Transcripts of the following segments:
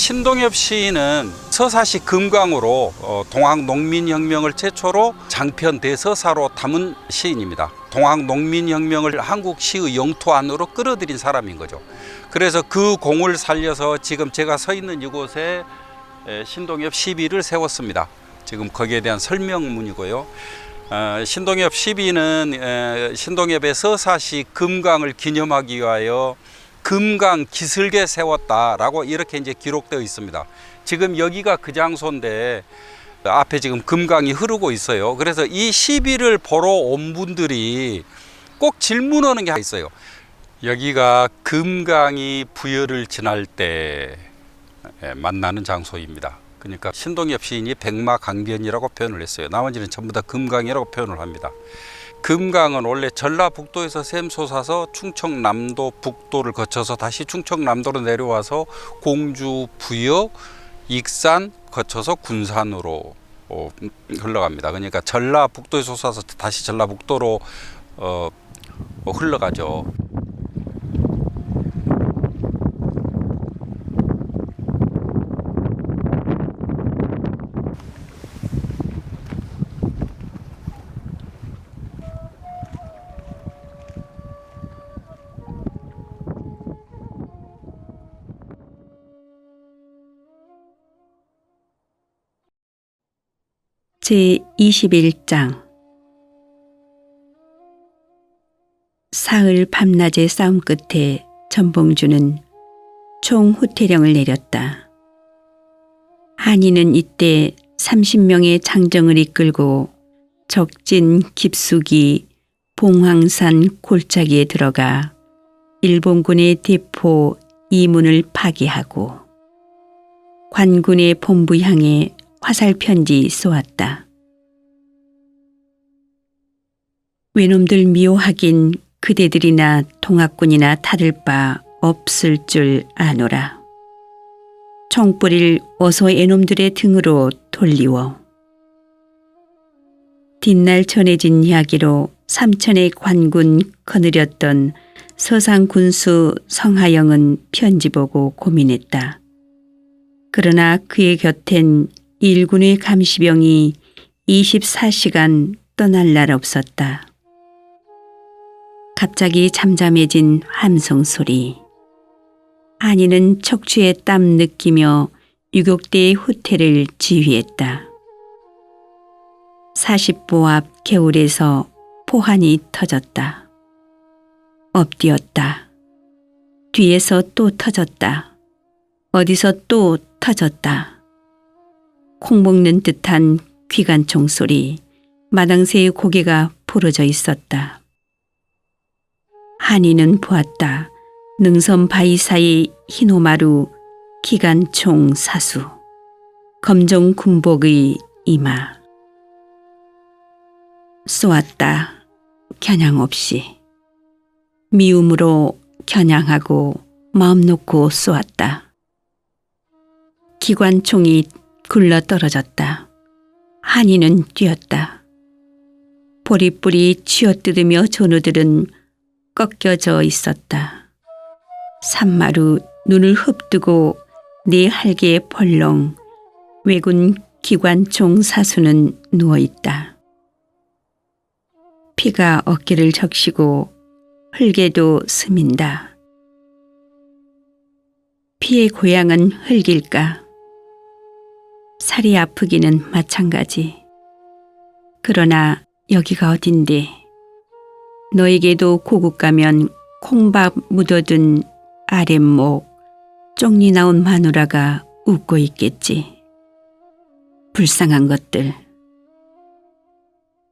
신동엽 시인은 서사시 금강으로 동학농민혁명을 최초로 장편 대서사로 담은 시인입니다. 동학농민혁명을 한국 시의 영토 안으로 끌어들인 사람인 거죠. 그래서 그 공을 살려서 지금 제가 서 있는 이곳에 신동엽 시비를 세웠습니다. 지금 거기에 대한 설명문이고요. 신동엽 시비는 신동엽의 서사시 금강을 기념하기 위하여 금강 기슭에 세웠다라고 이렇게 이제 기록되어 있습니다. 지금 여기가 그 장소인데 앞에 지금 금강이 흐르고 있어요. 그래서 이 시비를 보러 온 분들이 꼭 질문하는 게 있어요. 여기가 금강이 부여를 지날 때 만나는 장소입니다. 그러니까 신동엽 시인이 백마강변이라고 표현을 했어요. 나머지는 전부 다 금강이라고 표현을 합니다. 금강은 원래 전라북도에서 샘솟아서 충청남도 북도를 거쳐서 다시 충청남도로 내려와서 공주, 부여, 익산 거쳐서 군산으로 흘러갑니다. 그러니까 전라북도에서 솟아서 다시 전라북도로 흘러가죠. 제21장 사흘 밤낮의 싸움 끝에 전봉주는 총 후퇴령을 내렸다. 한이는 이때 30명의 장정을 이끌고 적진 깊숙이 봉황산 골짜기에 들어가 일본군의 대포 이문을 파괴하고 관군의 본부 향해 화살편지 쏘았다. 외놈들 미워하긴 그대들이나 동학군이나 타들 바 없을 줄 아노라. 총뿌리를 어서 애놈들의 등으로 돌리워. 뒷날 전해진 이야기로 삼천의 관군 거느렸던 서상군수 성하영은 편지 보고 고민했다. 그러나 그의 곁엔 일군의 감시병이 24시간 떠날 날 없었다. 갑자기 잠잠해진 함성 소리. 한이는 척추에 땀 느끼며 유격대의 후퇴를 지휘했다. 40보 앞 개울에서 포한이 터졌다. 엎드렸다. 뒤에서 또 터졌다. 어디서 또 터졌다. 콩 먹는 듯한 귀관총 소리, 마당새의 고개가 부러져 있었다. 한이는 보았다. 능선 바위 사이 흰호마루 기관총 사수, 검정 군복의 이마. 쏘았다. 겨냥 없이. 미움으로 겨냥하고 마음 놓고 쏘았다. 기관총이 굴러 떨어졌다. 한이는 뛰었다. 보리뿔이 쥐어뜯으며 전우들은 꺾여져 있었다. 산마루 눈을 흡뜨고 네 할개에 벌렁 왜군 기관총 사수는 누워있다. 피가 어깨를 적시고 흙에도 스민다. 피의 고향은 흙일까? 살이 아프기는 마찬가지. 그러나 여기가 어딘데? 너에게도 고국 가면 콩밥 묻어둔 아랫목, 쪽니 나온 마누라가 웃고 있겠지. 불쌍한 것들.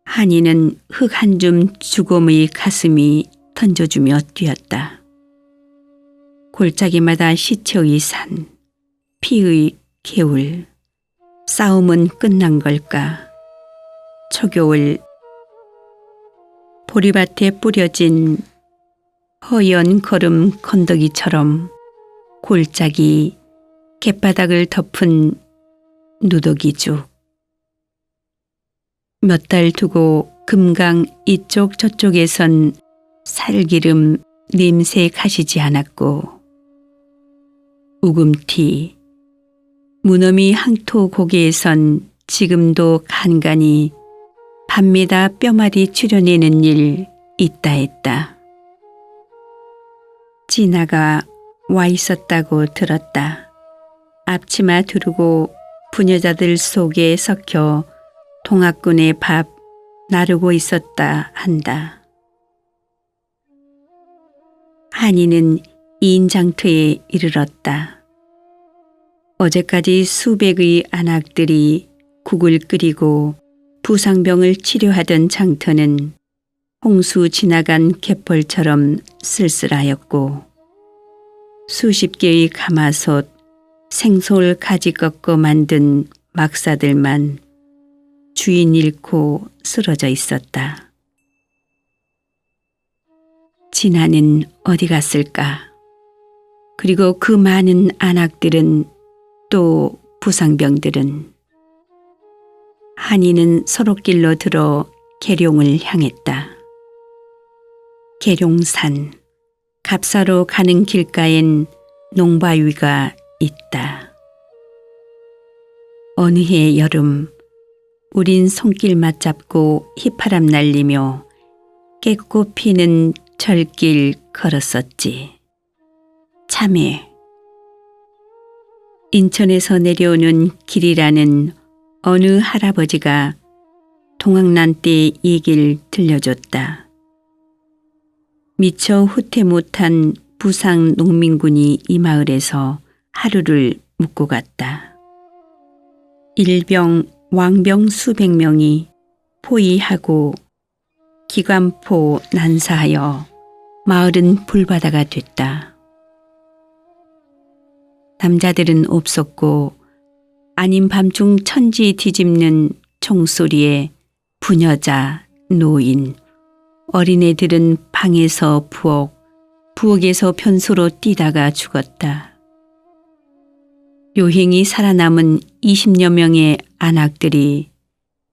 한이는 흙 한 줌 주곰의 가슴이 던져주며 뛰었다. 골짜기마다 시체의 산, 피의 개울. 싸움은 끝난 걸까? 초겨울 보리밭에 뿌려진 허연 걸음 건더기처럼 골짜기 갯바닥을 덮은 누더기죽. 몇 달 두고 금강 이쪽 저쪽에선 살기름 냄새 가시지 않았고 우금티 무너미 항토 고개에선 지금도 간간히 밤마다 뼈마디 추려내는 일 있다 했다. 진아가 와 있었다고 들었다. 앞치마 두르고 부녀자들 속에 섞여 동학군의 밥 나르고 있었다 한다. 한이는 이인장터에 이르렀다. 어제까지 수백의 안악들이 국을 끓이고 부상병을 치료하던 장터는 홍수 지나간 갯벌처럼 쓸쓸하였고 수십 개의 가마솥, 생솔 가지 꺾어 만든 막사들만 주인 잃고 쓰러져 있었다. 진아는 어디 갔을까? 그리고 그 많은 안악들은 또 부상병들은. 한이는 서로길로 들어 계룡을 향했다. 계룡산, 갑사로 가는 길가엔 농바위가 있다. 어느 해 여름 우린 손길 맞잡고 휘파람 날리며 깨끗 피는 절길 걸었었지. 참외. 인천에서 내려오는 길이라는 어느 할아버지가 동학난 때 얘기를 들려줬다. 미처 후퇴 못한 부상 농민군이 이 마을에서 하루를 묵고 갔다. 일병, 왕병 수백 명이 포위하고 기관포 난사하여 마을은 불바다가 됐다. 남자들은 없었고 아닌 밤중 천지 뒤집는 총소리에 부녀자, 노인, 어린애들은 방에서 부엌, 부엌에서 변소로 뛰다가 죽었다. 요행이 살아남은 20여 명의 안악들이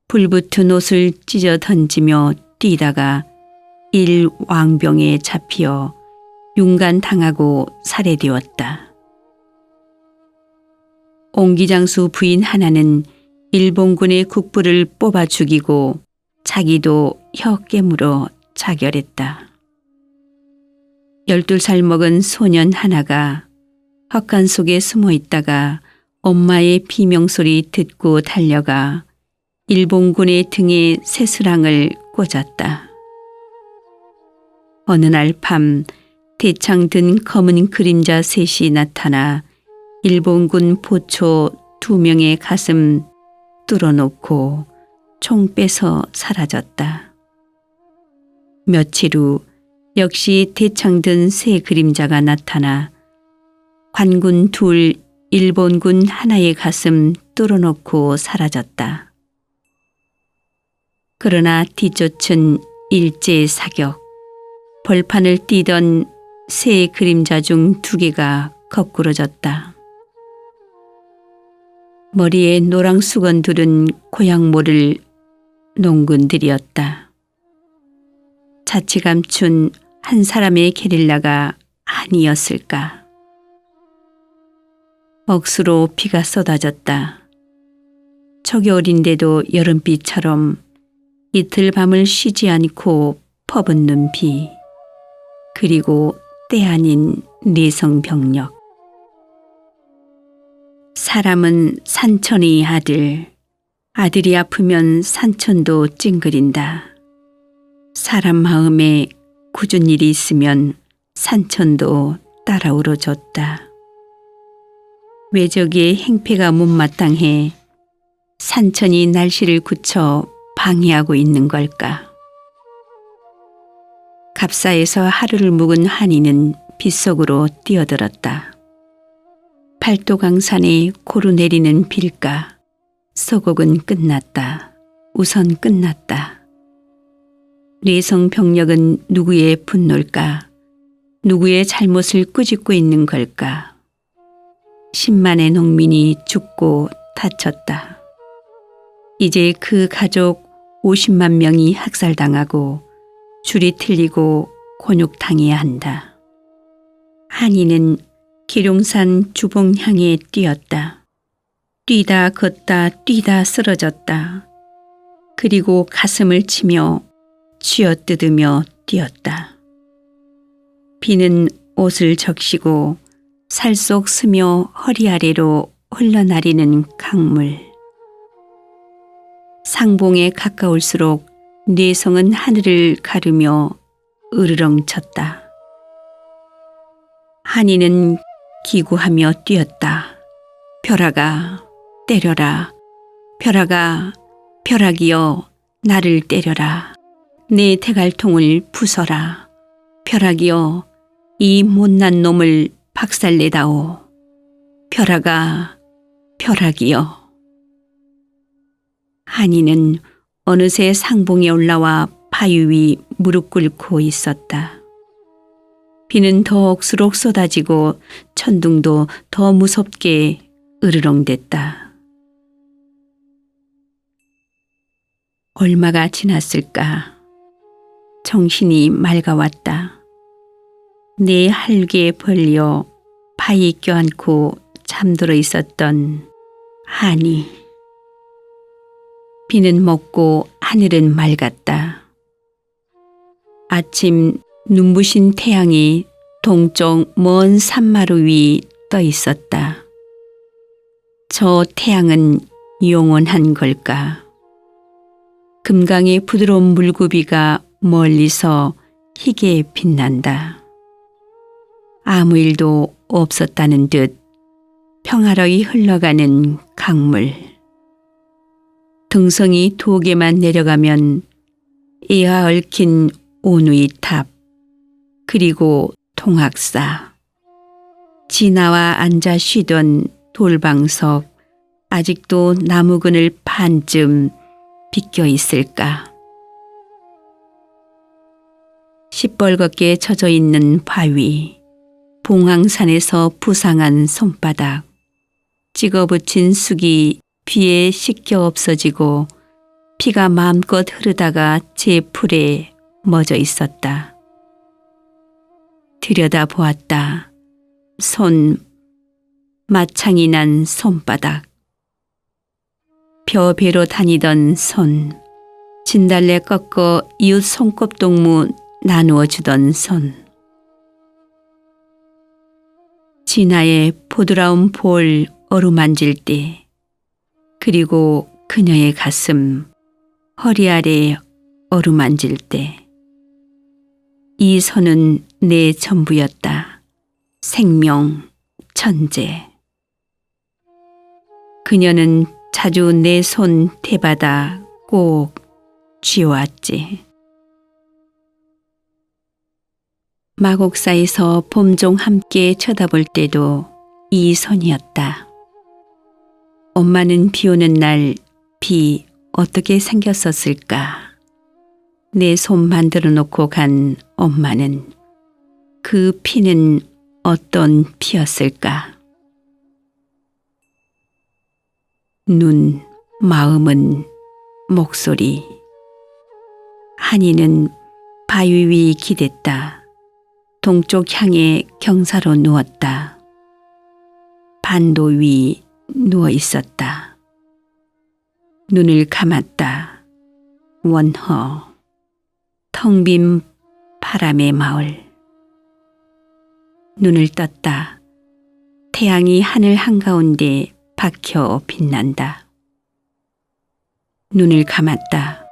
불붙은 옷을 찢어 던지며 뛰다가 일왕병에 잡혀 윤간당하고 살해되었다. 옹기장수 부인 하나는 일본군의 국부를 뽑아 죽이고 자기도 혀 깨물어 자결했다. 12살 먹은 소년 하나가 헛간 속에 숨어 있다가 엄마의 비명소리 듣고 달려가 일본군의 등에 새수랑을 꽂았다. 어느 날 밤 대창 든 검은 그림자 셋이 나타나 일본군 보초 2명의 가슴 뚫어놓고 총 빼서 사라졌다. 며칠 후 역시 대창 든 새 그림자가 나타나 관군 2, 일본군 하나의 가슴 뚫어놓고 사라졌다. 그러나 뒤쫓은 일제 사격, 벌판을 뛰던 새 그림자 중 2개가 거꾸러졌다. 머리에 노랑 수건들은 고향 모를 농군들이었다. 자치 감춘 한 사람의 게릴라가 아니었을까. 억수로 비가 쏟아졌다. 초겨울인데도 여름비처럼 이틀 밤을 쉬지 않고 퍼붓는 비, 그리고 때 아닌 내성병력. 사람은 산천의 아들, 아들이 아프면 산천도 찡그린다. 사람 마음에 굳은 일이 있으면 산천도 따라 울어줬다. 외적의 행패가 못마땅해 산천이 날씨를 굳혀 방해하고 있는 걸까? 갑사에서 하루를 묵은 한이는 빗속으로 뛰어들었다. 팔도강산에 고루 내리는 빌가. 서곡은 끝났다. 우선 끝났다. 내성병력은 누구의 분노일까? 누구의 잘못을 꾸짖고 있는 걸까? 10만의 농민이 죽고 다쳤다. 이제 그 가족 50만 명이 학살당하고 줄이 틀리고 곤욕당해야 한다. 한이는 기룡산 주봉 향에 뛰었다. 뛰다 걷다 뛰다 쓰러졌다. 그리고 가슴을 치며 쥐어뜯으며 뛰었다. 비는 옷을 적시고 살속 스며 허리 아래로 흘러내리는 강물. 상봉에 가까울수록 뇌성은 하늘을 가르며 으르렁쳤다. 한이는 기구하며 뛰었다. 벼락아, 때려라. 벼락아, 벼락이여, 나를 때려라. 내 대갈통을 부숴라. 벼락이여, 이 못난 놈을 박살내다오. 벼락아, 벼락이여. 한이는 어느새 상봉에 올라와 바위 위 무릎 꿇고 있었다. 비는 더 억수록 쏟아지고 천둥도 더 무섭게 으르렁댔다. 얼마가 지났을까? 정신이 맑아왔다. 내 할귀에 벌려 바위 껴안고 잠들어 있었던 한이. 비는 먹고 하늘은 맑았다. 아침 눈부신 태양이 동쪽 먼 산마루 위 떠 있었다. 저 태양은 영원한 걸까? 금강의 부드러운 물구비가 멀리서 희게 빛난다. 아무 일도 없었다는 듯 평화로이 흘러가는 강물. 등성이 두 개만 내려가면 이하 얽힌 오누이 탑, 그리고 통학사. 진아와 앉아 쉬던 돌방석, 아직도 나무 그늘 반쯤 비껴 있을까? 시뻘겋게 젖어 있는 바위, 봉황산에서 부상한 손바닥, 찍어붙인 쑥이 비에 씻겨 없어지고 피가 마음껏 흐르다가 제 풀에 멎어 있었다. 들여다보았다. 손, 마창이 난 손바닥. 벼베로 다니던 손, 진달래 꺾어 이웃 손꼽동무 나누어 주던 손. 진아의 보드라운 볼 어루만질 때, 그리고 그녀의 가슴, 허리 아래 어루만질 때. 이 손은 내 전부였다. 생명, 천재. 그녀는 자주 내 손 대받아 꼭 쥐어왔지. 마곡사에서 봄종 함께 쳐다볼 때도 이 손이었다. 엄마는 비 오는 날 비 어떻게 생겼었을까? 내 손 만들어 놓고 간 엄마는 그 피는 어떤 피였을까? 눈, 마음은 목소리. 한이는 바위 위 기댔다. 동쪽 향해 경사로 누웠다. 반도 위 누워 있었다. 눈을 감았다. 원허. 텅 빈 바람의 마을. 눈을 떴다. 태양이 하늘 한가운데 박혀 빛난다. 눈을 감았다.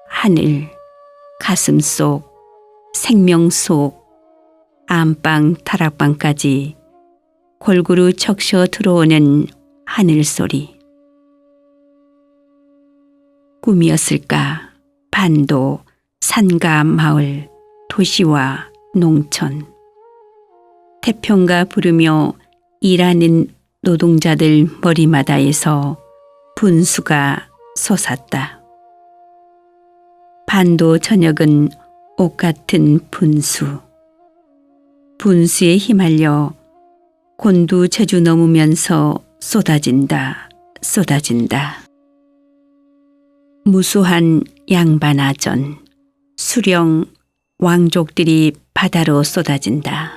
하늘, 가슴 속, 생명 속, 안방, 다락방까지 골고루 적셔 들어오는 하늘 소리. 꿈이었을까? 반도, 산과 마을, 도시와 농촌. 태평가 부르며 일하는 노동자들 머리마다에서 분수가 솟았다. 반도 저녁은 옷 같은 분수. 분수에 휘말려 곤두 제주 넘으면서 쏟아진다, 쏟아진다. 무수한 양반아전, 수령 왕족들이 바다로 쏟아진다.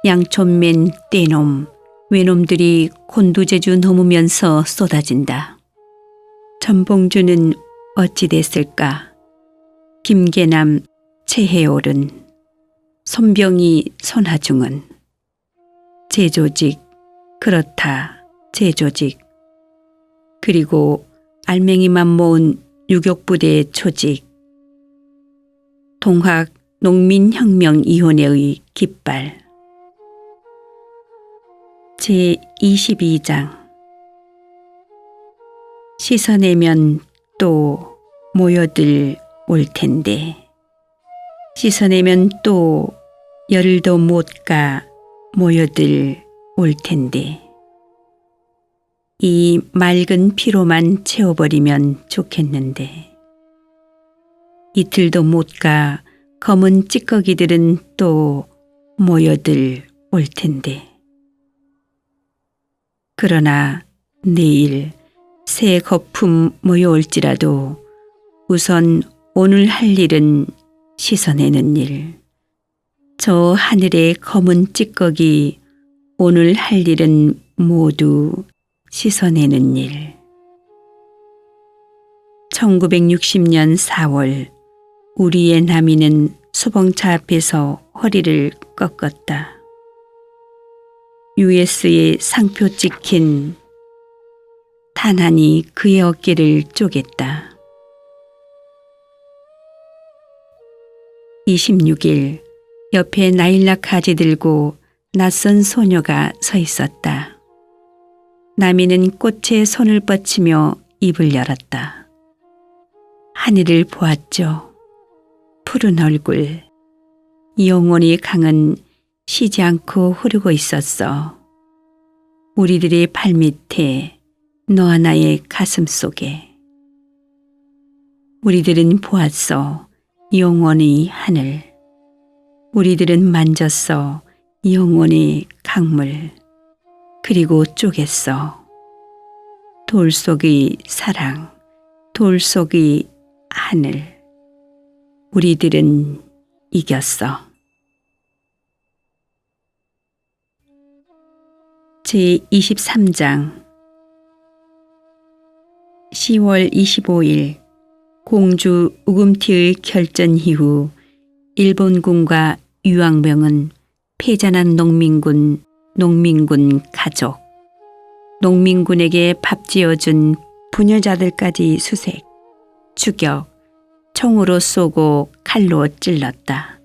양촌맨 떼놈, 외놈들이 곤두제주 넘으면서 쏟아진다. 전봉주는 어찌 됐을까? 김계남, 최혜올은, 손병희, 손하중은, 제조직, 그렇다, 제조직, 그리고 알맹이만 모은 유격부대 조직, 동학 농민혁명위원회의 깃발. 제22장. 씻어내면 또 모여들 올 텐데, 씻어내면 또 열도 못 가 모여들 올 텐데, 이 맑은 피로만 채워버리면 좋겠는데, 이틀도 못 가 검은 찌꺼기들은 또 모여들 올 텐데, 그러나 내일 새 거품 모여올지라도 우선 오늘 할 일은 씻어내는 일. 저 하늘의 검은 찌꺼기 오늘 할 일은 모두 씻어내는 일. 1960년 4월 우리의 남이는 수봉차 앞에서 허리를 꺾었다. US의 상표 찍힌 탄환이 그의 어깨를 쪼갰다. 26일 옆에 나일락 가지 들고 낯선 소녀가 서 있었다. 남이는 꽃에 손을 뻗치며 입을 열었다. 하늘을 보았죠. 푸른 얼굴, 영원히 강은 쉬지 않고 흐르고 있었어. 우리들의 발밑에, 너와 나의 가슴 속에. 우리들은 보았어. 영원히 하늘. 우리들은 만졌어. 영원히 강물. 그리고 쪼갰어. 돌 속의 사랑, 돌 속의 하늘. 우리들은 이겼어. 제23장. 10월 25일 공주 우금티의 결전 이후 일본군과 유황병은 패전한 농민군 가족, 농민군에게 밥 지어준 부녀자들까지 수색, 추격, 총으로 쏘고 칼로 찔렀다.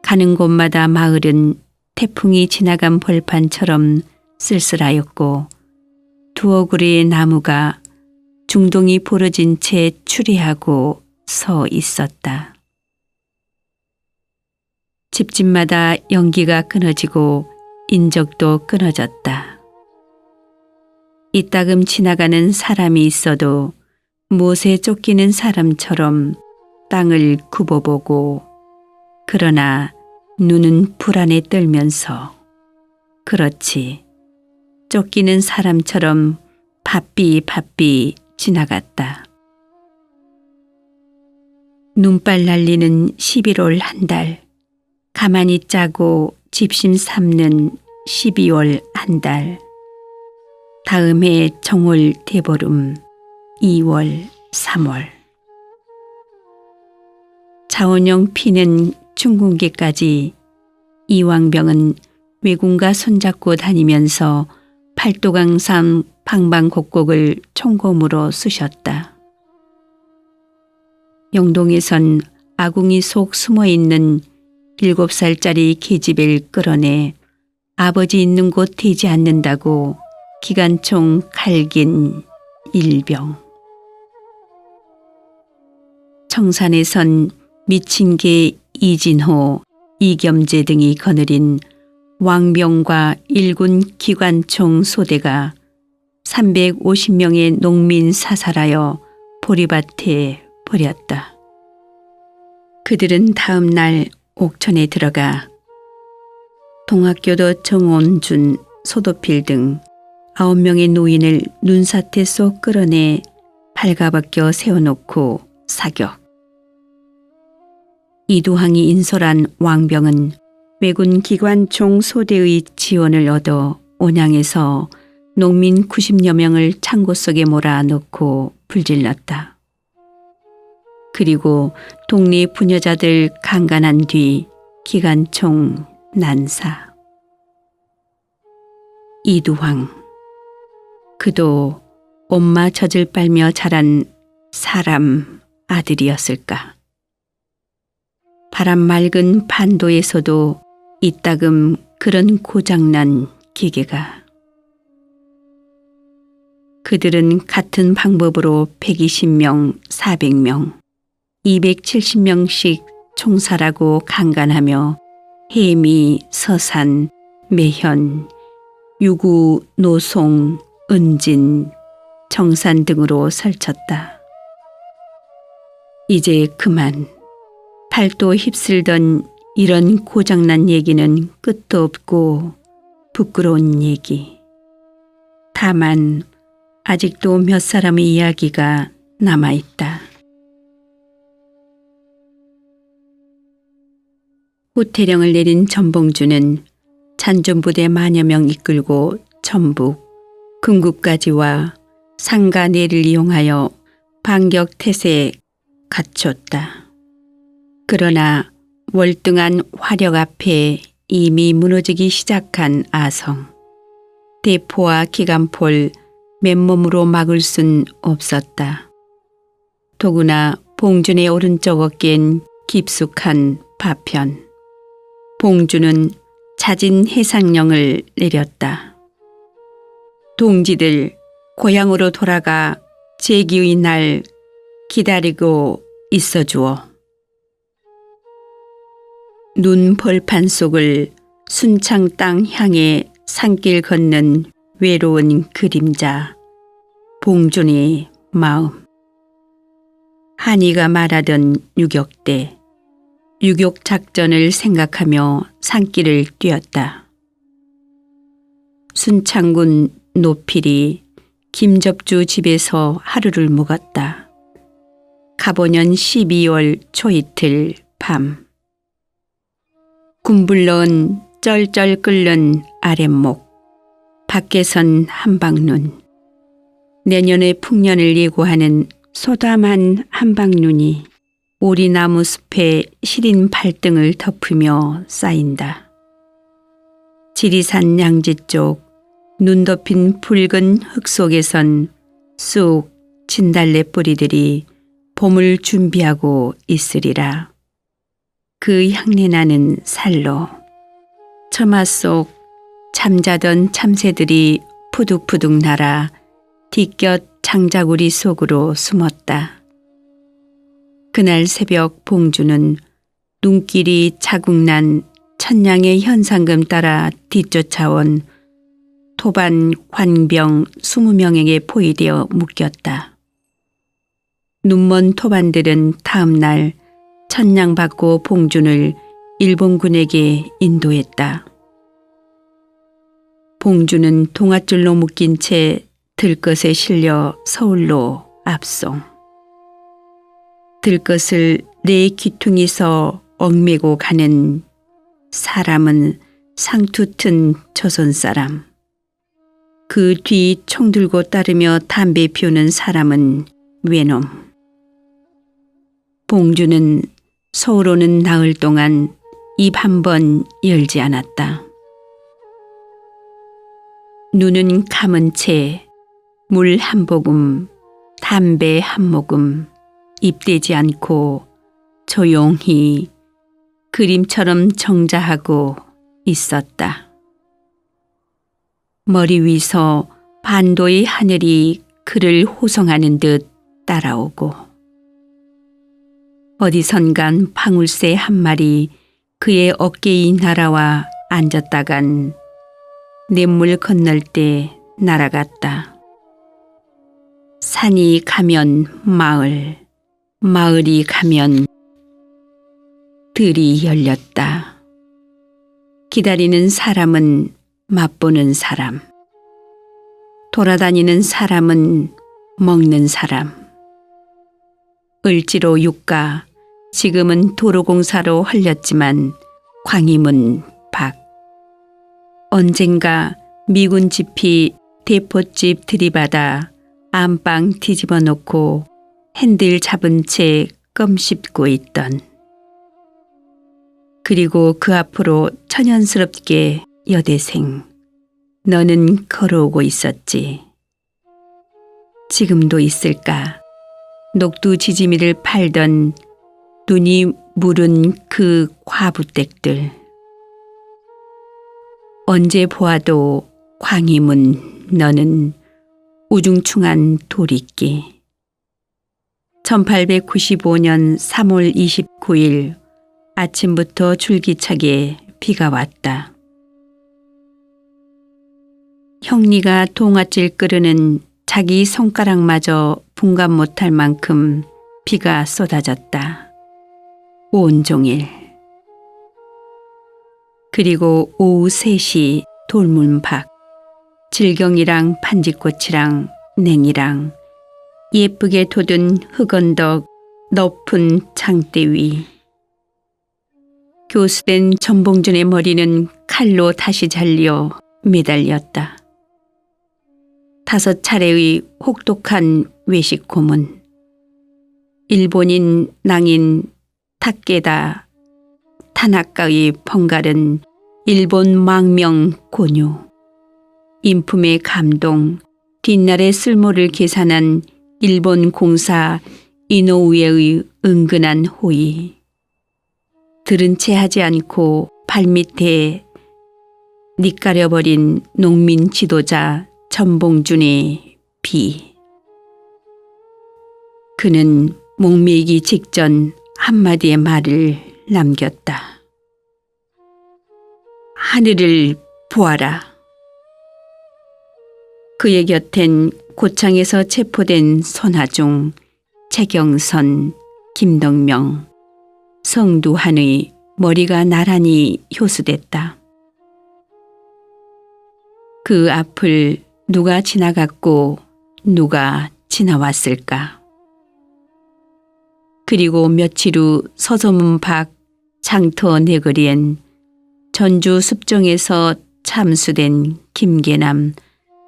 가는 곳마다 마을은 태풍이 지나간 벌판처럼 쓸쓸하였고 두어 그루의 나무가 중동이 부러진 채 추리하고 서 있었다. 집집마다 연기가 끊어지고 인적도 끊어졌다. 이따금 지나가는 사람이 있어도 못에 쫓기는 사람처럼 땅을 굽어보고, 그러나 눈은 불안에 떨면서, 그렇지, 쫓기는 사람처럼 바삐 지나갔다. 눈발 날리는 11월 한 달, 가만히 짜고 집심 삼는 12월 한 달, 다음 해 정월 대보름 2월 3월. 자원형 피는 춘궁기까지 이왕병은 외군과 손잡고 다니면서 팔도강산 방방곡곡을 총검으로 쑤셨다. 영동에선 아궁이 속 숨어있는 7살짜리 계집애를 끌어내 아버지 있는 곳 대지 않는다고 기관총 갈긴 일병. 청산에선 미친 개 이진호, 이겸재 등이 거느린 왕병과 일군 기관총 소대가 350명의 농민 사살하여 보리밭에 버렸다. 그들은 다음 날 옥천에 들어가 동학교도 정원준, 소도필 등 9명의 노인을 눈사태 속 끌어내 발가벗겨 세워놓고 사격. 이두항이 인솔한 왕병은 왜군 기관총 소대의 지원을 얻어 온양에서 농민 90여 명을 창고 속에 몰아넣고 불질렀다. 그리고 독립 부녀자들 강간한 뒤 기관총 난사. 이두황. 그도 엄마 젖을 빨며 자란 사람 아들이었을까. 바람 맑은 반도에서도 이따금 그런 고장난 기계가. 그들은 같은 방법으로 120명, 400명, 270명씩 총살하고 강간하며 해미, 서산, 매현, 유구, 노송, 은진, 정산 등으로 설쳤다. 이제 그만. 팔도 휩쓸던 이런 고장난 얘기는 끝도 없고 부끄러운 얘기. 다만 아직도 몇 사람의 이야기가 남아있다. 호태령을 내린 전봉주는 잔존부대 만여 명 이끌고 전북, 금국까지와 상가내를 이용하여 반격태세에 갖췄다. 그러나 월등한 화력 앞에 이미 무너지기 시작한 아성. 대포와 기관포를 맨몸으로 막을 순 없었다. 더구나 봉준의 오른쪽 어깨엔 깊숙한 파편. 봉준은 자진 해상령을 내렸다. 동지들 고향으로 돌아가 제기의 날 기다리고 있어주어. 눈 벌판 속을 순창 땅 향해 산길 걷는 외로운 그림자, 봉준의 마음. 한이가 말하던 유격대, 유격작전을 생각하며 산길을 뛰었다. 순창군 노필이 김접주 집에서 하루를 묵었다. 가보년 12월 초이틀 밤. 군불러온 쩔쩔 끓는 아랫목, 밖에선 한방눈. 내년의 풍년을 예고하는 소담한 한방눈이 오리나무 숲의 시린 발등을 덮으며 쌓인다. 지리산 양지 쪽 눈 덮인 붉은 흙 속에선 쑥 진달래 뿌리들이 봄을 준비하고 있으리라. 그 향내나는 살로 처마 속 잠자던 참새들이 푸득푸득 날아 뒷곁 장자구리 속으로 숨었다. 그날 새벽 봉주는 눈길이 자국난 천냥의 현상금 따라 뒤쫓아온 토반 관병 20명에게 포위되어 묶였다. 눈먼 토반들은 다음 날 천냥 받고 봉준을 일본군에게 인도했다. 봉준은 동아줄로 묶인 채 들것에 실려 서울로 압송. 들것을 내 귀퉁이서 얽매고 가는 사람은 상투 튼 조선 사람. 그 뒤 총 들고 따르며 담배 피우는 사람은 외놈. 봉주는 서울 오는 나흘 동안 입 한 번 열지 않았다. 눈은 감은 채 물 한 모금, 담배 한 모금 입대지 않고 조용히 그림처럼 정자하고 있었다. 머리 위서 반도의 하늘이 그를 호송하는 듯 따라오고 어디선간 방울새 한 마리 그의 어깨에 날아와 앉았다간 냇물 건널 때 날아갔다. 산이 가면 마을, 마을이 가면 들이 열렸다. 기다리는 사람은 맛보는 사람, 돌아다니는 사람은 먹는 사람. 을지로 육가, 지금은 도로공사로 헐렸지만 광림은 박. 언젠가 미군 집이 대포집 들이받아 안방 뒤집어 놓고 핸들 잡은 채 껌 씹고 있던. 그리고 그 앞으로 천연스럽게 여대생, 너는 걸어오고 있었지. 지금도 있을까? 녹두 지지미를 팔던 눈이 무른 그 과부댁들. 언제 보아도 광희문 너는 우중충한 돌이끼. 1895년 3월 29일 아침부터 줄기차게 비가 왔다. 형리가 동아줄 끄르는 자기 손가락마저 분간 못할 만큼 비가 쏟아졌다. 온종일. 그리고 오후 3시 돌문 밖 질경이랑 판지꽃이랑 냉이랑 예쁘게 돋은 흑언덕 높은 장대 위. 교수된 전봉준의 머리는 칼로 다시 잘려 매달렸다. 5차례의 혹독한 외식 고문. 일본인 낭인 타케다 타나카의 번갈은 일본 망명 고뉴. 인품의 감동, 뒷날의 쓸모를 계산한 일본 공사 이노우에의 은근한 호의. 들은 채 하지 않고 발밑에 닉가려버린 농민 지도자 전봉준의 비. 그는 목매이기 직전 한마디의 말을 남겼다. 하늘을 보아라. 그의 곁엔 고창에서 체포된 손하중, 최경선, 김덕명, 성두한의 머리가 나란히 효수됐다. 그 앞을 누가 지나갔고 누가 지나왔을까. 그리고 며칠 후 서소문 밖 장터 내거리엔 전주 습정에서 참수된 김계남,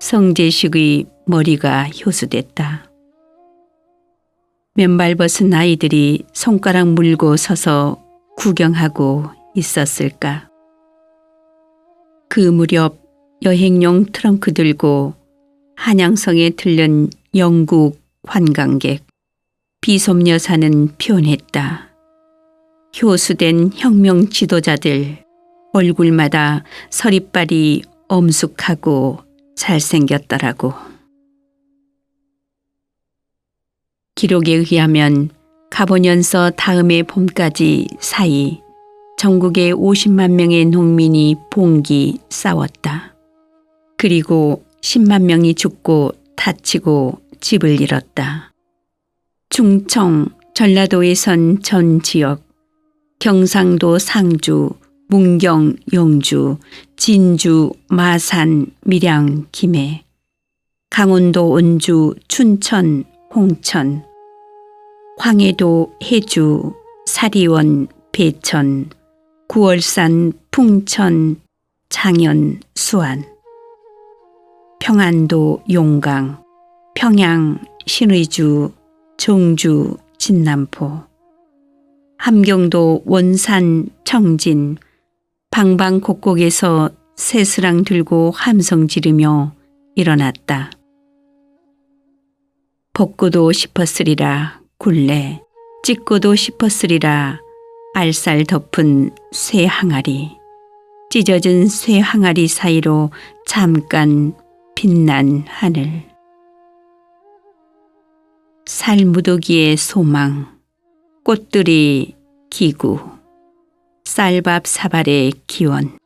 성재식의 머리가 효수됐다. 맨발 벗은 아이들이 손가락 물고 서서 구경하고 있었을까. 그 무렵 여행용 트렁크 들고 한양성에 들른 영국 관광객 비솜여사는 표현했다. 효수된 혁명 지도자들 얼굴마다 서리빨이 엄숙하고 잘생겼더라고. 기록에 의하면 가보년서 다음해 봄까지 사이 전국의 50만 명의 농민이 봉기 싸웠다. 그리고 10만 명이 죽고 다치고 집을 잃었다. 충청, 전라도에선 전 지역, 경상도 상주, 문경, 영주, 진주, 마산, 밀양, 김해, 강원도 원주, 춘천, 홍천, 황해도 해주, 사리원, 배천, 구월산, 풍천, 장현, 수안, 평안도, 용강, 평양, 신의주, 종주, 진남포, 함경도, 원산, 청진, 방방곡곡에서 새스랑 들고 함성 지르며 일어났다. 벗고도 싶었으리라 굴레, 찢고도 싶었으리라 알쌀 덮은 쇠 항아리, 찢어진 쇠 항아리 사이로 잠깐 빛난 하늘. 살무더기의 소망, 꽃들이 기구, 쌀밥 사발의 기원.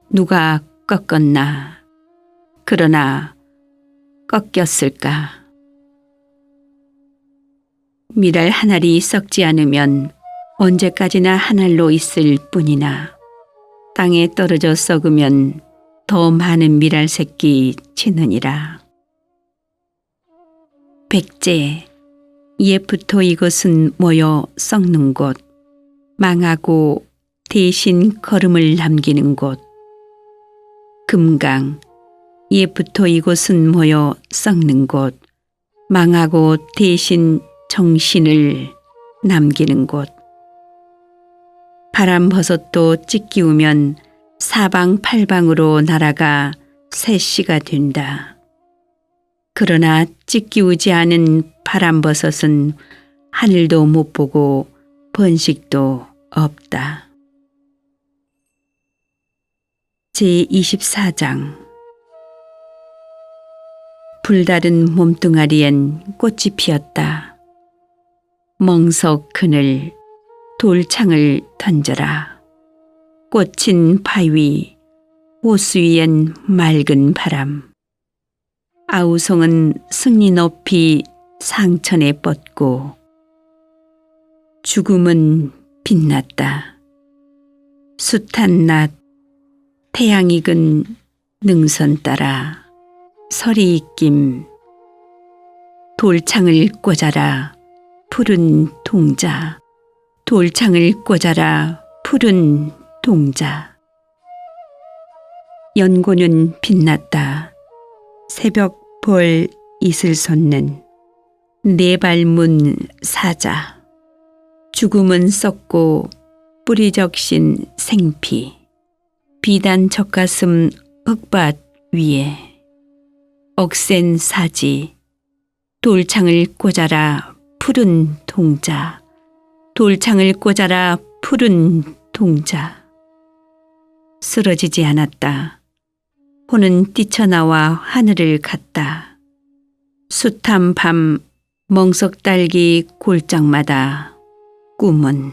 누가 꺾었나, 그러나 꺾였을까. 미랄 한 알이 썩지 않으면 언제까지나 한 알로 있을 뿐이나 땅에 떨어져 썩으면 더 많은 미랄 새끼 치느니라. 백제, 옛부터 이것은 모여 썩는 곳, 망하고 대신 걸음을 남기는 곳. 금강, 옛부터 이곳은 모여 썩는 곳, 망하고 대신 정신을 남기는 곳. 바람버섯도 찢기우면 사방팔방으로 날아가 새씨가 된다. 그러나 찢기우지 않은 바람버섯은 하늘도 못 보고 번식도 없다. 제24장. 불다른 몸뚱아리엔 꽃이 피었다. 멍석 그늘, 돌창을 던져라. 꽂힌 바위, 호수 위엔 맑은 바람. 아우성은 승리 높이 상천에 뻗고 죽음은 빛났다. 숱한 낮, 태양 익은 능선 따라 설이 익김. 돌창을 꽂아라 푸른 동자. 돌창을 꽂아라 푸른 동자. 연고는 빛났다. 새벽 볼 이슬 솟는 네 발문 사자. 죽음은 썩고 뿌리 적신 생피. 비단 젖가슴 흙밭 위에 억센 사지. 돌창을 꽂아라 푸른 동자. 돌창을 꽂아라 푸른 동자. 쓰러지지 않았다. 호는 뛰쳐나와 하늘을 갔다. 숱한 밤 멍석딸기 골장마다 꿈은.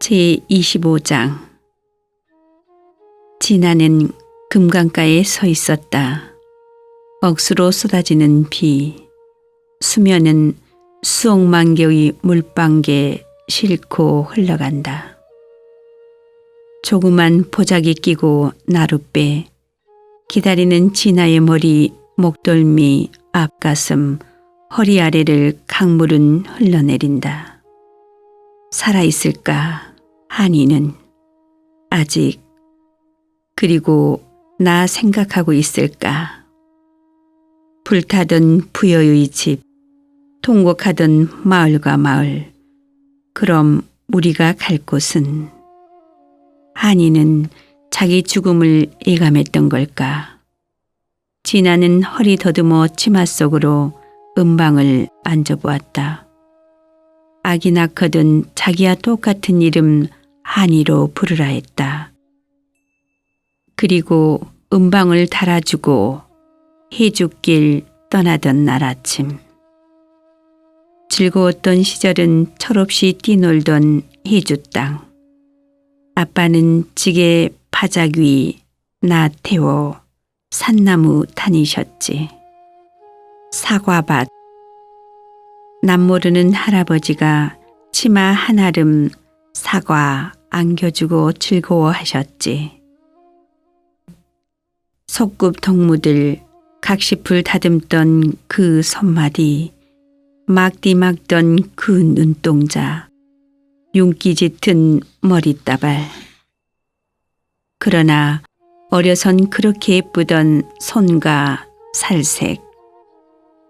제25장. 진아는 금강가에 서 있었다. 억수로 쏟아지는 비. 수면은 수억만 개의 물방개 싣고 흘러간다. 조그만 보자기 끼고 나룻배. 기다리는 진아의 머리, 목덜미, 앞가슴, 허리 아래를 강물은 흘러내린다. 살아있을까 한이는. 아직. 그리고 나 생각하고 있을까. 불타던 부여의 집, 통곡하던 마을과 마을. 그럼 우리가 갈 곳은. 한이는 자기 죽음을 예감했던 걸까. 진아는 허리 더듬어 치마 속으로 음방을 앉아보았다. 아기 낳거든 자기와 똑같은 이름 한이로 부르라 했다. 그리고 음방을 달아주고 해죽길 떠나던 날 아침. 즐거웠던 시절은 철없이 뛰놀던 해주 땅. 아빠는 지게 바작 위 나 태워 산나무 다니셨지. 사과밭. 남모르는 할아버지가 치마 한아름 사과 안겨주고 즐거워하셨지. 속굽 동무들 각시풀 다듬던 그 손마디, 막디 막던 그 눈동자, 윤기 짙은 머리따발. 그러나 어려선 그렇게 예쁘던 손과 살색.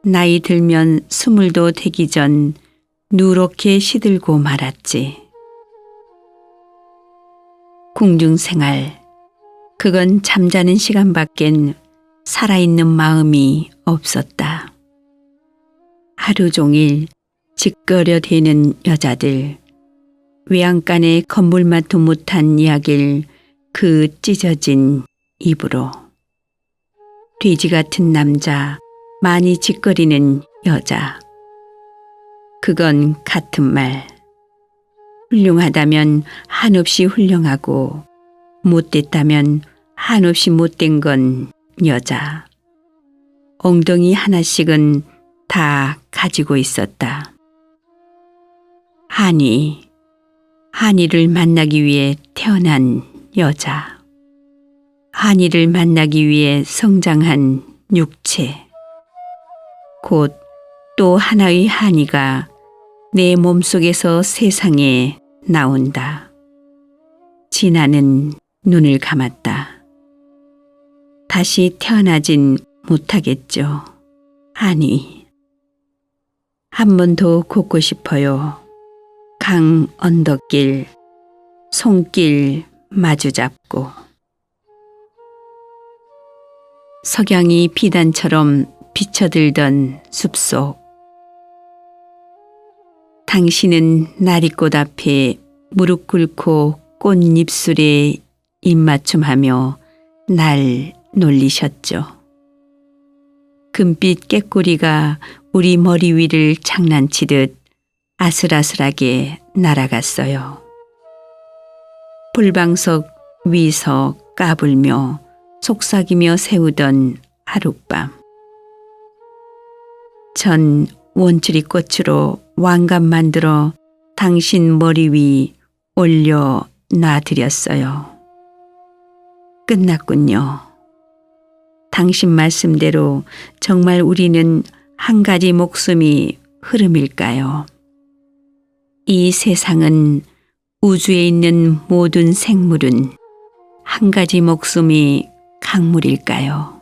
나이 들면 스물도 되기 전 누렇게 시들고 말았지. 궁중생활. 그건 잠자는 시간밖엔 살아있는 마음이 없었다. 하루 종일 짓거려대는 여자들. 외양간에 건물맛도 못한 이야기를 그 찢어진 입으로. 돼지 같은 남자, 많이 짓거리는 여자. 그건 같은 말. 훌륭하다면 한없이 훌륭하고 못됐다면 한없이 못된 건 여자. 엉덩이 하나씩은 다 가지고 있었다. 한이를 만나기 위해 태어난 여자. 한이를 만나기 위해 성장한 육체. 곧 또 하나의 한이가 내 몸속에서 세상에 나온다. 진아는 눈을 감았다. 다시 태어나진 못하겠죠. 아니, 한 번 더 걷고 싶어요. 강 언덕길, 손길 마주 잡고. 석양이 비단처럼 비쳐들던 숲속. 당신은 나리꽃 앞에 무릎 꿇고 꽃잎술에 입맞춤하며 날 놀리셨죠. 금빛 꾀꼬리가 우리 머리 위를 장난치듯 아슬아슬하게 날아갔어요. 불방석 위서 까불며 속삭이며 세우던 하룻밤. 전 원추리 꽃으로 왕관 만들어 당신 머리 위 올려 놔드렸어요. 끝났군요. 당신 말씀대로 정말 우리는 한 가지 목숨이 흐름일까요? 이 세상은 우주에 있는 모든 생물은 한 가지 목숨이 강물일까요?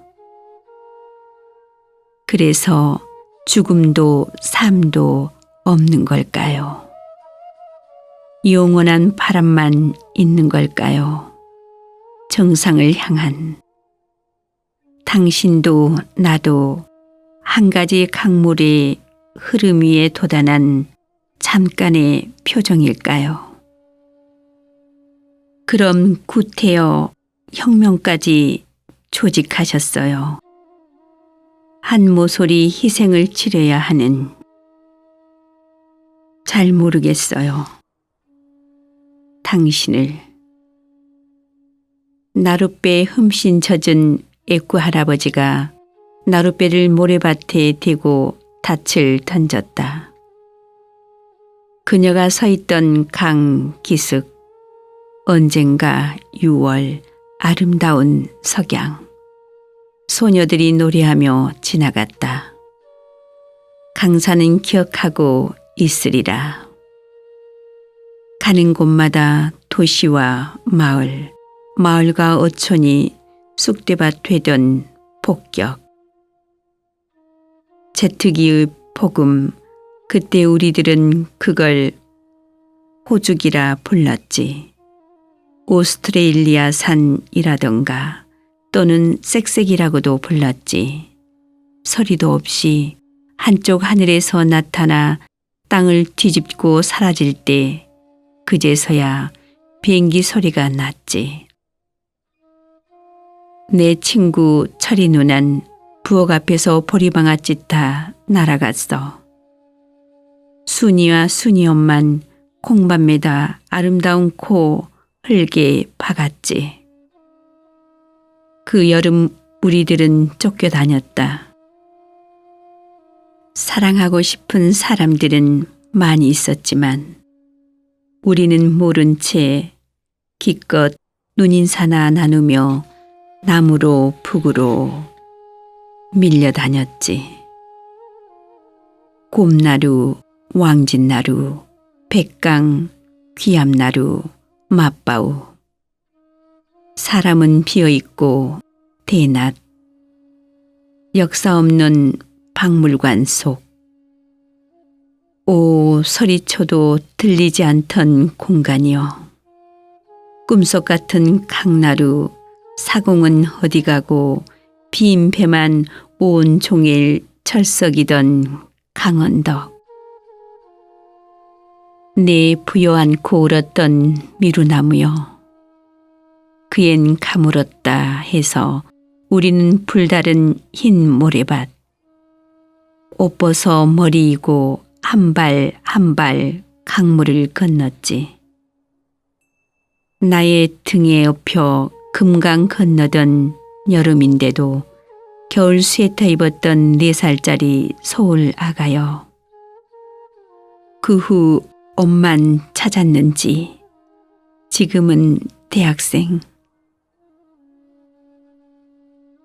그래서 죽음도 삶도 없는 걸까요? 영원한 바람만 있는 걸까요? 정상을 향한. 당신도 나도 한 가지 강물의 흐름 위에 도단한 잠깐의 표정일까요? 그럼 구태여 혁명까지 조직하셨어요. 한 모서리 희생을 치러야 하는. 잘 모르겠어요. 당신을. 나룻배 흠씬 젖은 애꾸 할아버지가 나룻배를 모래밭에 대고 닻을 던졌다. 그녀가 서 있던 강 기슭. 언젠가 6월 아름다운 석양. 소녀들이 노래하며 지나갔다. 강사는 기억하고 있으리라. 가는 곳마다 도시와 마을, 마을과 어촌이 쑥대밭 되던 폭격. 제트기의 폭음, 그때 우리들은 그걸 호죽이라 불렀지. 오스트레일리아 산이라던가 또는 쌕쌕이라고도 불렀지. 소리도 없이 한쪽 하늘에서 나타나 땅을 뒤집고 사라질 때 그제서야 비행기 소리가 났지. 내 친구 철이 누난 부엌 앞에서 보리방아 찢다 날아갔어. 순이와 순이 엄만 콩밤에다 아름다운 코 흙에 박았지. 그 여름 우리들은 쫓겨다녔다. 사랑하고 싶은 사람들은 많이 있었지만 우리는 모른 채 기껏 눈인사나 나누며 나무로 북으로 밀려다녔지. 곰나루, 왕진나루, 백강, 귀암나루, 맞바우. 사람은 비어있고 대낮. 역사 없는 박물관 속. 오, 소리쳐도 들리지 않던 공간이여. 꿈속 같은 강나루. 사공은 어디 가고 빈 배만 온 종일 철썩이던 강언덕. 내 부여 안고 울었던 미루나무여. 그엔 가물었다 해서 우리는 불다른 흰 모래밭. 옷 벗어 머리 이고 한 발 한 발 강물을 건넜지. 나의 등에 엎여 금강 건너던 여름인데도 겨울 스웨터 입었던 4살짜리 소울 아가여. 그 후 옷만 찾았는지 지금은 대학생.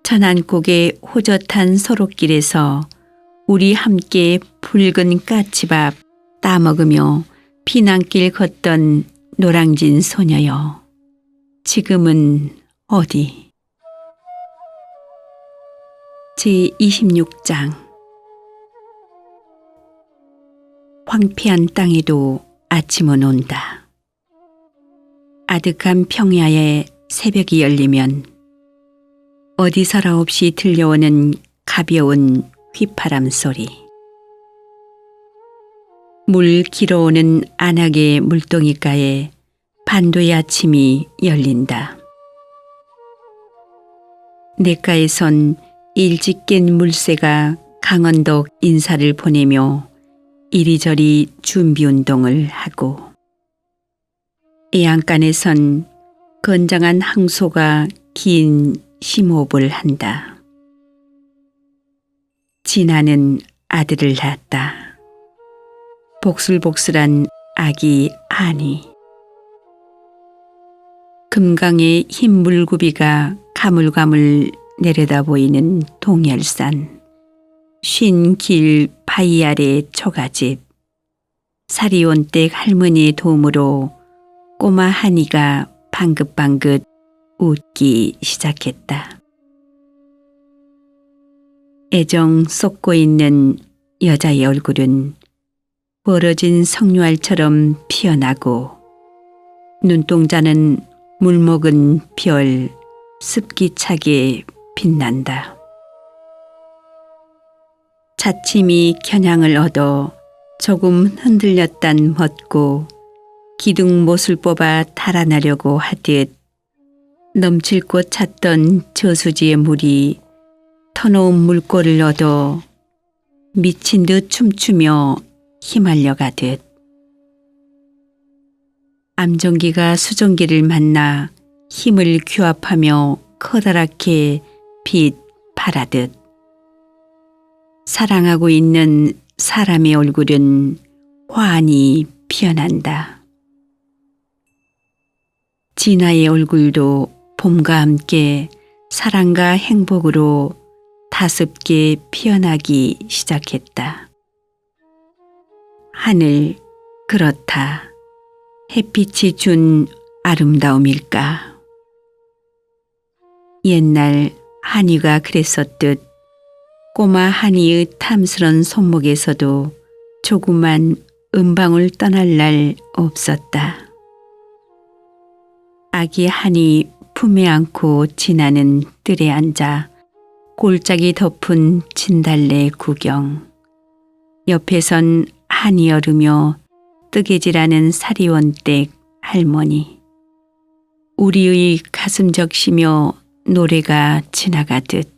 전안곡의 호젓한 소롯길에서 우리 함께 붉은 까치밥 따먹으며 피난길 걷던 노랑진 소녀여. 지금은 어디? 제26장. 황폐한 땅에도 아침은 온다. 아득한 평야에 새벽이 열리면 어디서라 없이 들려오는 가벼운 휘파람 소리. 물 길어오는 안악의 물동이가에 반도의 아침이 열린다. 냇가에선 일찍 깬 물새가 강언덕 인사를 보내며 이리저리 준비운동을 하고, 해안간에선 건장한 항소가 긴 심호흡을 한다. 진아는 아들을 낳았다. 복슬복슬한 아기 한이. 금강의 흰 물구비가 가물가물 내려다 보이는 동열산, 쉰 길 바위 아래 초가집, 사리온댁 할머니의 도움으로 꼬마 한이가 방긋방긋 웃기 시작했다. 애정 쏟고 있는 여자의 얼굴은 벌어진 석류알처럼 피어나고, 눈동자는 물먹은 별 습기차게 빛난다. 차츰이 겨냥을 얻어 조금 흔들렸단 헛고 기둥 못을 뽑아 달아나려고 하듯 넘칠 곳 찼던 저수지의 물이 터놓은 물꼬를 얻어 미친 듯 춤추며 휘말려 가듯, 암전기가 수전기를 만나 힘을 규합하며 커다랗게 빛 발하듯, 사랑하고 있는 사람의 얼굴은 환히 피어난다. 진아의 얼굴도 봄과 함께 사랑과 행복으로 다습게 피어나기 시작했다. 하늘, 그렇다. 햇빛이 준 아름다움일까? 옛날 한이가 그랬었듯 꼬마 한이의 탐스런 손목에서도 조그만 은방울 떠날 날 없었다. 아기 한이 품에 안고 진아는 뜰에 앉아 골짜기 덮은 진달래 구경. 옆에선 한이 얼으며 뜨개질하는 사리원댁 할머니. 우리의 가슴 적시며 노래가 지나가듯,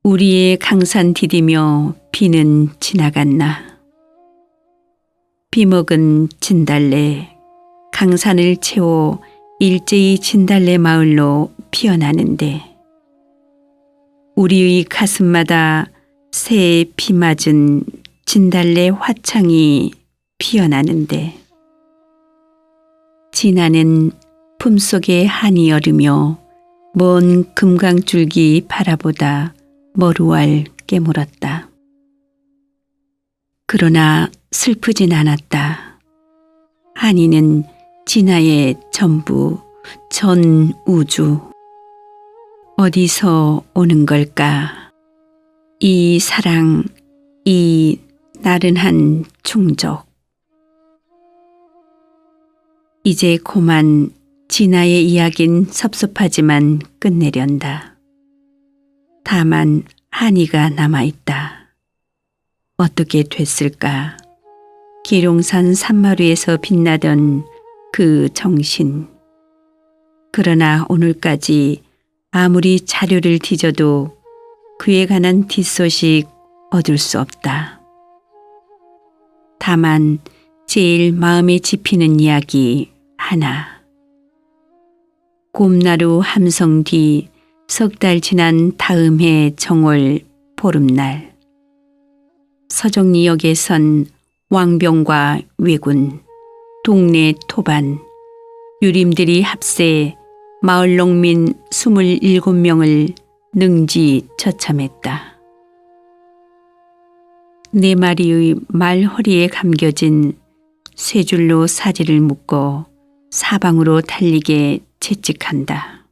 우리의 강산 디디며 비는 지나갔나. 비 먹은 진달래, 강산을 채워 일제히 진달래 마을로 피어나는데, 우리의 가슴마다 새에 비 맞은 진달래 화창이 피어나는데, 진아는 품속에 한이 얼으며 먼 금강줄기 바라보다 머루알 깨물었다. 그러나 슬프진 않았다. 한이는 진아의 전부, 전 우주. 어디서 오는 걸까? 이 사랑, 이 나른한 충족. 이제 고만 진아의 이야긴 섭섭하지만 끝내련다. 다만 한이가 남아있다. 어떻게 됐을까? 기룡산 산마루에서 빛나던 그 정신. 그러나 오늘까지 아무리 자료를 뒤져도 그에 관한 뒷소식 얻을 수 없다. 다만 제일 마음에 집히는 이야기 하나. 곰나루 함성 뒤 석 달 지난 다음 해 정월 보름날, 서정리역에선 왕병과 왜군, 동네 토반, 유림들이 합세 마을 농민 27명을 능지 처참했다. 4마리의 말 허리에 감겨진 쇠줄로 사지를 묶어 사방으로 달리게 채찍한다.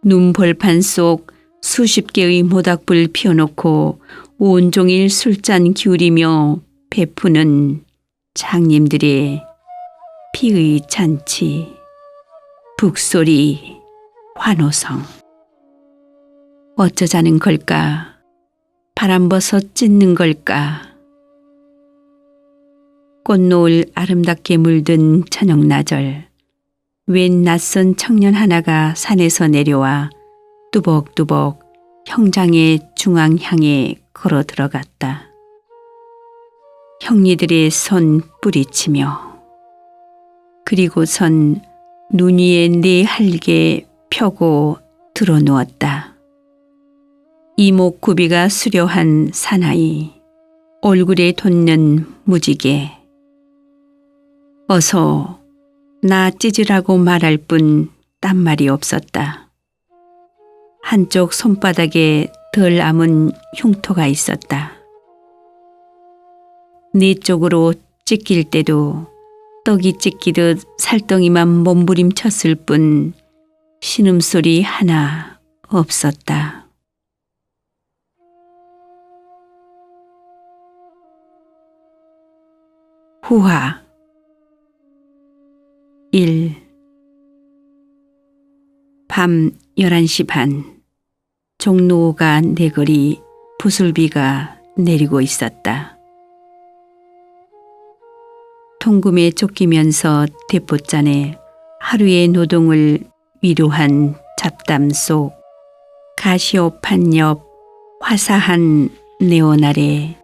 눈벌판 속 수십 개의 모닥불 피워놓고 온종일 술잔 기울이며 베푸는 장님들의 피의 잔치, 북소리, 환호성. 어쩌자는 걸까? 바람버섯 찢는 걸까? 꽃노을 아름답게 물든 저녁나절, 웬 낯선 청년 하나가 산에서 내려와 뚜벅뚜벅 형장의 중앙 향해 걸어 들어갔다. 형리들의 손 뿌리치며 그리고선 눈 위에 네 할개 펴고 드러누웠다. 이목구비가 수려한 사나이, 얼굴에 돋는 무지개. 어서 나 찢으라고 말할 뿐 딴 말이 없었다. 한쪽 손바닥에 덜 아문 흉터가 있었다. 네 쪽으로 찢길 때도 떡이 찢기듯 살덩이만 몸부림쳤을 뿐 신음소리 하나 없었다. 후화 1. 밤 11시 반, 종로가 내거리 부슬비가 내리고 있었다. 통금에 쫓기면서 대포잔에 하루의 노동을 위로한 잡담 속 가시오판 옆 화사한 네온 아래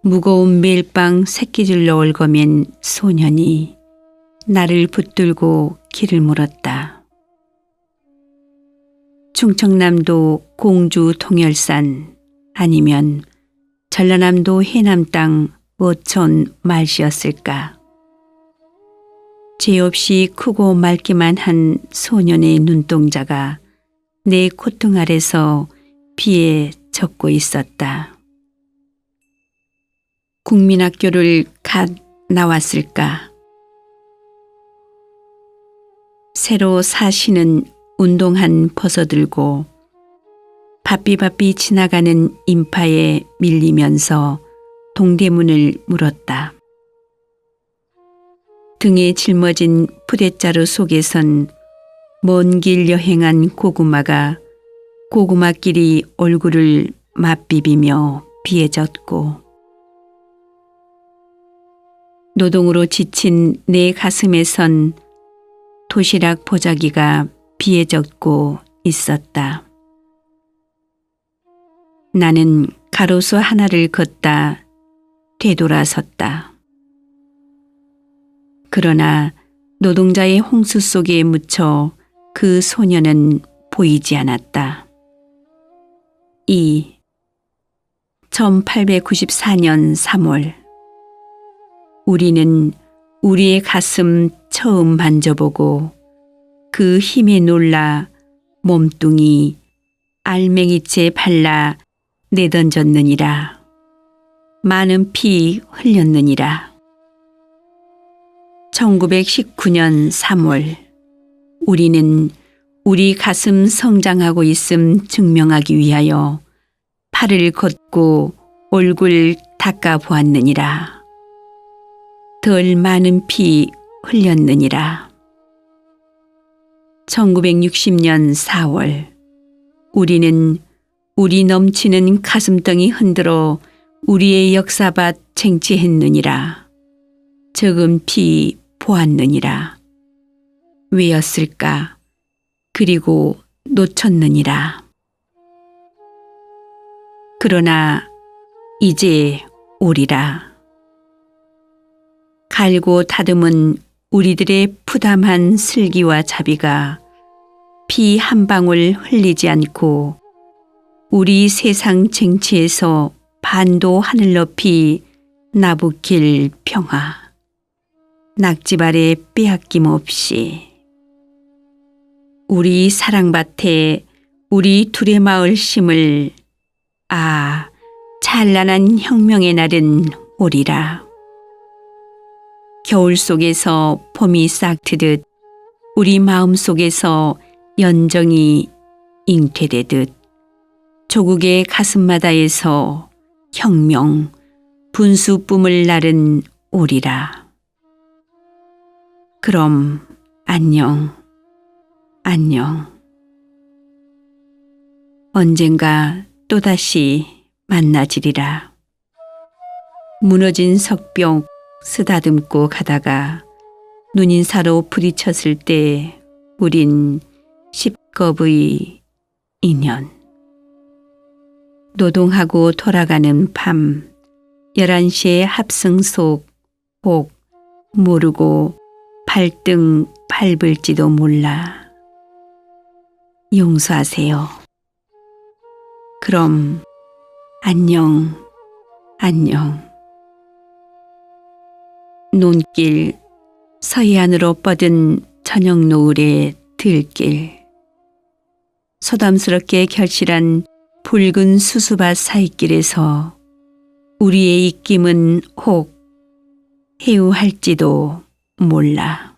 무거운 멜빵 새끼줄로 얽어맨 소년이 나를 붙들고 길을 물었다. 충청남도 공주 통열산 아니면 전라남도 해남 땅 어촌 말씨였을까. 죄 없이 크고 맑기만 한 소년의 눈동자가 내 콧등 아래서 비에 젖고 있었다. 국민학교를 갓 나왔을까. 새로 사시는 운동한 벗어들고 바삐바삐 지나가는 인파에 밀리면서 동대문을 물었다. 등에 짊어진 푸대자루 속에선 먼 길 여행한 고구마가 고구마끼리 얼굴을 맞비비며 비에 젖고 노동으로 지친 내 가슴에선 도시락 보자기가 비에 젖고 있었다. 나는 가로수 하나를 걷다 되돌아섰다. 그러나 노동자의 홍수 속에 묻혀 그 소년은 보이지 않았다. 2. 1894년 3월 우리는 우리의 가슴 처음 만져보고 그 힘에 놀라 몸뚱이 알맹이째 발라 내던졌느니라. 많은 피 흘렸느니라. 1919년 3월 우리는 우리 가슴 성장하고 있음 증명하기 위하여 팔을 걷고 얼굴 닦아 보았느니라. 덜 많은 피 흘렸느니라. 1960년 4월 우리는 우리 넘치는 가슴덩이 흔들어 우리의 역사밭 쟁취했느니라. 적은 피 보았느니라. 왜였을까? 그리고 놓쳤느니라. 그러나 이제 오리라. 갈고 다듬은 우리들의 푸담한 슬기와 자비가 피 한 방울 흘리지 않고 우리 세상 쟁취에서 반도 하늘 높이 나부길 평화. 낙지발에 빼앗김 없이 우리 사랑밭에 우리 둘의 마을 심을 찬란한 혁명의 날은 오리라. 겨울 속에서 봄이 싹트듯 우리 마음 속에서 연정이 잉태되듯 조국의 가슴마다에서 혁명, 분수뿜을 날은 오리라. 그럼 안녕, 안녕. 언젠가 또다시 만나지리라. 무너진 석벽 쓰다듬고 가다가 눈인사로 부딪혔을 때 우린 십겁의 인연. 노동하고 돌아가는 밤 11시의 합승 속 혹 모르고 발등 밟을지도 몰라. 용서하세요. 그럼 안녕, 안녕. 논길 서해안으로 뻗은 저녁 노을의 들길. 소담스럽게 결실한 붉은 수수밭 사이길에서 우리의 입김은 혹 해우할지도 몰라.